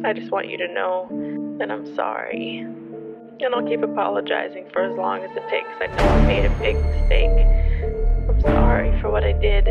I just want you to know that I'm sorry. And I'll keep apologizing for as long as it takes. I know I made a big mistake. I'm sorry for what I did.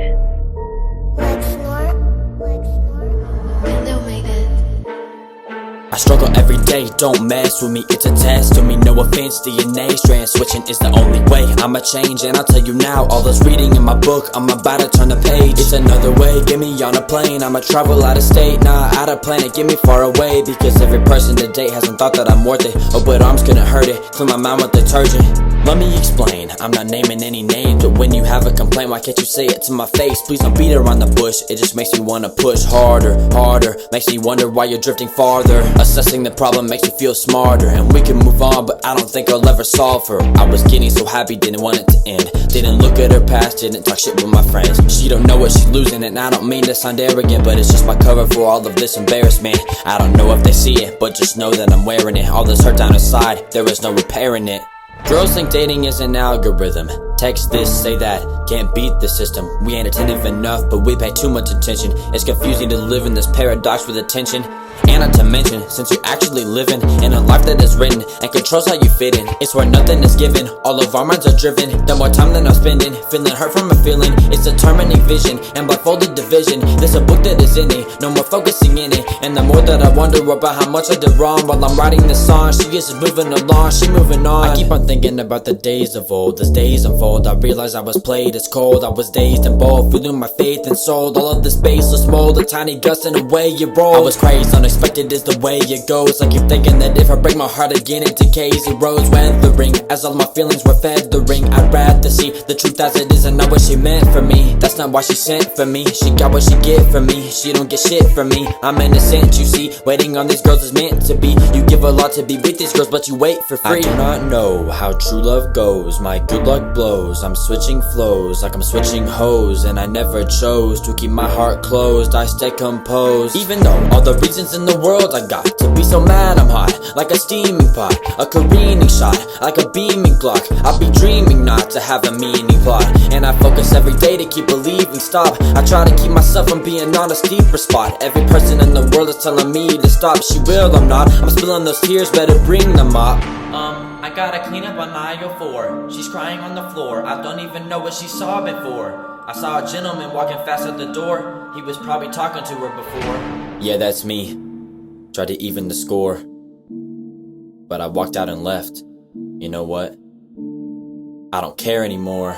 I struggle every day, don't mess with me, it's a test to me, no offense, DNA strand switching is the only way, I'ma change and I'll tell you now, all this reading in my book, I'm about to turn the page, it's another way, get me on a plane, I'ma travel out of state, nah, out of planet, get me far away, because every person to date hasn't thought that I'm worth it, oh but arms couldn't hurt it, clean my mind with detergent. Let me explain, I'm not naming any names, but when you have a complaint, why can't you say it to my face? Please don't beat around the bush, it just makes me wanna push harder, harder, makes me wonder why you're drifting farther. Assessing the problem makes me feel smarter, and we can move on, but I don't think I'll ever solve her. I was getting so happy, didn't want it to end, didn't look at her past, didn't talk shit with my friends. She don't know what she's losing, and I don't mean to sound arrogant, but it's just my cover for all of this embarrassment. I don't know if they see it, but just know that I'm wearing it. All this hurt down inside, there is no repairing it. Girls think dating is an algorithm. Text this, say that, can't beat the system. We ain't attentive enough, but we pay too much attention. It's confusing to live in this paradox with attention. And not to mention, since you're actually living in a life that is written and controls how you fit in, it's where nothing is given, all of our minds are driven. The more time that I'm spending, feeling hurt from a feeling, it's determining vision and blindfolded division. There's a book that is in it, no more focusing in it. And the more that I wonder about how much I did wrong while I'm writing this song, she is moving along, she moving on. I keep on thinking about the days of old, as days unfold, I realize I was played as cold, I was dazed and bold, feeling my faith and soul. All of this baseless mold, a tiny gust in the way you roll. I was crazed, unexpected is the way it goes. I keep thinking that if I break my heart again it decays, erodes, weathering as all my feelings were feathering. I'd rather see the truth as it is and not what she meant for me. That's not why she sent for me, she got what she get from me. She don't get shit from me, I'm innocent, you see. Waiting on these girls is meant to be. You give a lot to be with these girls, but you wait for free. I do not know how true love goes, my good luck blows. I'm switching flows like I'm switching hoes, and I never chose to keep my heart closed. I stay composed, even though all the reasons in the world I got to be so mad I'm hot, like a steaming pot, a careening shot, like a beaming clock. I'll be dreaming not to have a meaning plot, and I focus every day to keep believing stop. I try to keep myself from being on a steeper spot. Every person in the world is telling me to stop. She will, I'm not, I'm spilling those tears, better bring them up. I gotta clean up on aisle 4. She's crying on the floor, I don't even know what she's sobbing for. I saw a gentleman walking fast out the door, he was probably talking to her before. Yeah, that's me. Tried to even the score, but I walked out and left. You know what? I don't care anymore.